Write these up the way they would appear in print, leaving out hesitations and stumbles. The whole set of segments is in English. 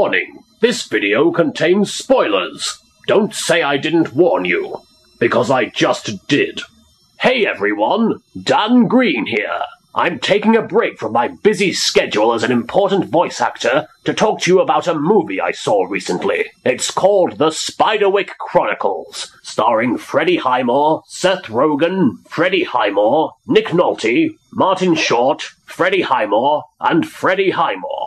Warning, this video contains spoilers. Don't say I didn't warn you, because I just did. Hey everyone, Dan Green here. I'm taking a break from my busy schedule as an important voice actor to talk to you about a movie I saw recently. It's called The Spiderwick Chronicles, starring Freddie Highmore, Seth Rogen, Freddie Highmore, Nick Nolte, Martin Short, Freddie Highmore, and Freddie Highmore.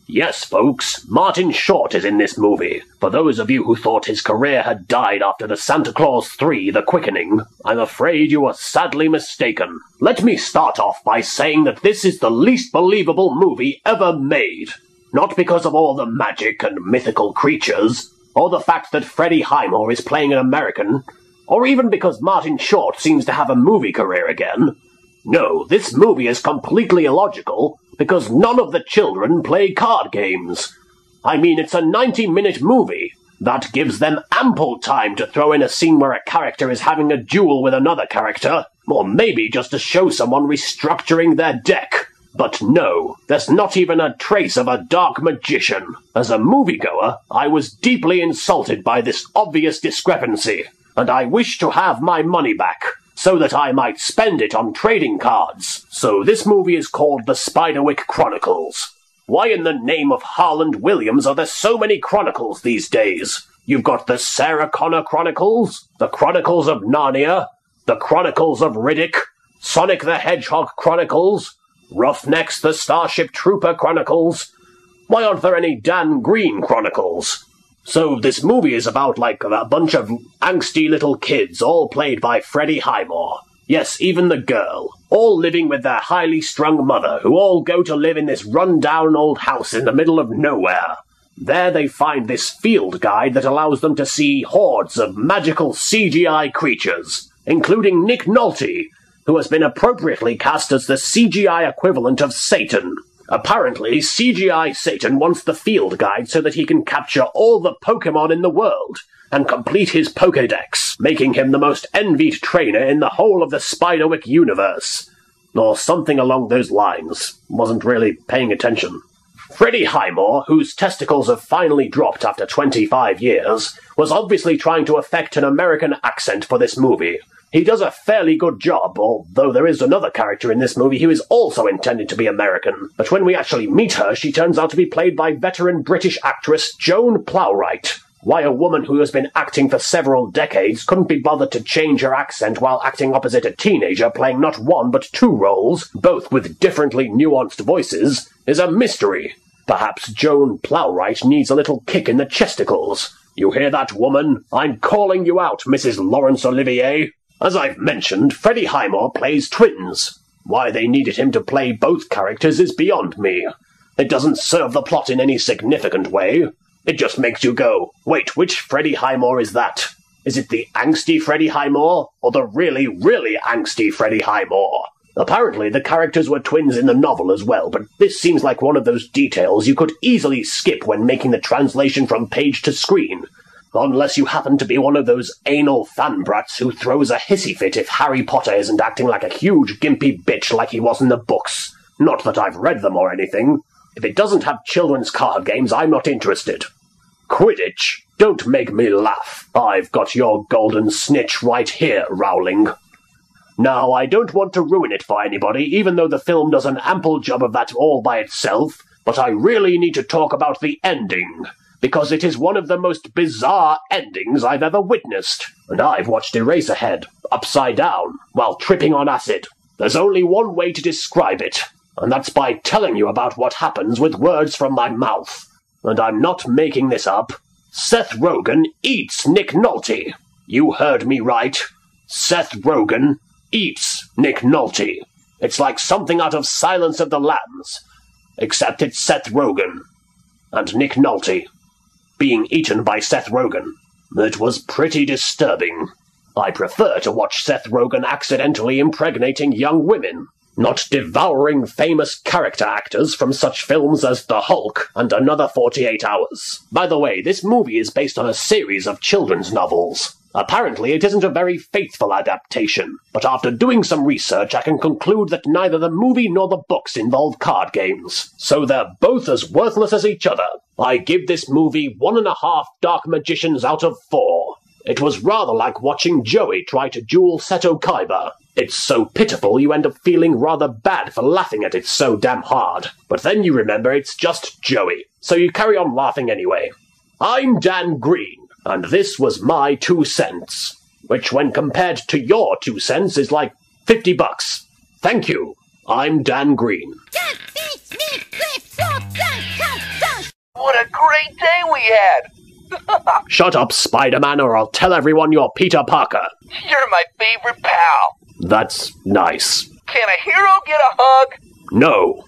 Yes, folks, Martin Short is in this movie. For those of you who thought his career had died after the Santa Claus 3 The Quickening, I'm afraid you are sadly mistaken. Let me start off by saying that this is the least believable movie ever made. Not because of all the magic and mythical creatures, or the fact that Freddie Highmore is playing an American, or even because Martin Short seems to have a movie career again. No, this movie is completely illogical, because none of the children play card games. I mean, it's a 90-minute movie. That gives them ample time to throw in a scene where a character is having a duel with another character, or maybe just to show someone restructuring their deck. But no, there's not even a trace of a dark magician. As a moviegoer, I was deeply insulted by this obvious discrepancy, and I wish to have my money back, so that I might spend it on trading cards. So this movie is called The Spiderwick Chronicles. Why in the name of Harland Williams are there so many Chronicles these days? You've got the Sarah Connor Chronicles, the Chronicles of Narnia, the Chronicles of Riddick, Sonic the Hedgehog Chronicles, Roughnecks the Starship Trooper Chronicles. Why aren't there any Dan Green Chronicles? So this movie is about, like, a bunch of angsty little kids, all played by Freddie Highmore. Yes, even the girl. All living with their highly strung mother, who all go to live in this run-down old house in the middle of nowhere. There they find this field guide that allows them to see hordes of magical CGI creatures, including Nick Nolte, who has been appropriately cast as the CGI equivalent of Satan. Apparently, CGI Satan wants the field guide so that he can capture all the Pokémon in the world and complete his Pokédex, making him the most envied trainer in the whole of the Spiderwick universe. Or something along those lines. Wasn't really paying attention. Freddie Highmore, whose testicles have finally dropped after 25 years, was obviously trying to affect an American accent for this movie. He does a fairly good job, although there is another character in this movie who is also intended to be American. But when we actually meet her, she turns out to be played by veteran British actress Joan Plowright. Why a woman who has been acting for several decades couldn't be bothered to change her accent while acting opposite a teenager playing not one but two roles, both with differently nuanced voices, is a mystery. Perhaps Joan Plowright needs a little kick in the chesticles. You hear that, woman? I'm calling you out, Mrs. Laurence Olivier. As I've mentioned, Freddie Highmore plays twins. Why they needed him to play both characters is beyond me. It doesn't serve the plot in any significant way. It just makes you go, wait, which Freddie Highmore is that? Is it the angsty Freddie Highmore, or the really, really angsty Freddie Highmore? Apparently the characters were twins in the novel as well, but this seems like one of those details you could easily skip when making the translation from page to screen. Unless you happen to be one of those anal fanbrats who throws a hissy fit if Harry Potter isn't acting like a huge gimpy bitch like he was in the books. Not that I've read them or anything. If it doesn't have children's card games, I'm not interested. Quidditch, don't make me laugh. I've got your golden snitch right here, Rowling. Now, I don't want to ruin it for anybody, even though the film does an ample job of that all by itself, but I really need to talk about the ending, because it is one of the most bizarre endings I've ever witnessed. And I've watched Eraserhead, upside down, while tripping on acid. There's only one way to describe it, and that's by telling you about what happens with words from my mouth. And I'm not making this up. Seth Rogen eats Nick Nolte. You heard me right. Seth Rogen eats Nick Nolte. It's like something out of Silence of the Lambs, except it's Seth Rogen and Nick Nolte being eaten by Seth Rogen. It was pretty disturbing. I prefer to watch Seth Rogen accidentally impregnating young women. Not devouring famous character actors from such films as The Hulk and Another 48 Hours. By the way, this movie is based on a series of children's novels. Apparently, it isn't a very faithful adaptation, but after doing some research, I can conclude that neither the movie nor the books involve card games. So they're both as worthless as each other. I give this movie 1.5 Dark Magicians out of 4. It was rather like watching Joey try to duel Seto Kaiba. It's so pitiful you end up feeling rather bad for laughing at it so damn hard. But then you remember it's just Joey, so you carry on laughing anyway. I'm Dan Green. And this was my 2 cents, which when compared to your 2 cents is like $50. Thank you. I'm Dan Green. What a great day we had! Shut up, Spider-Man, or I'll tell everyone you're Peter Parker. You're my favorite pal. That's nice. Can a hero get a hug? No.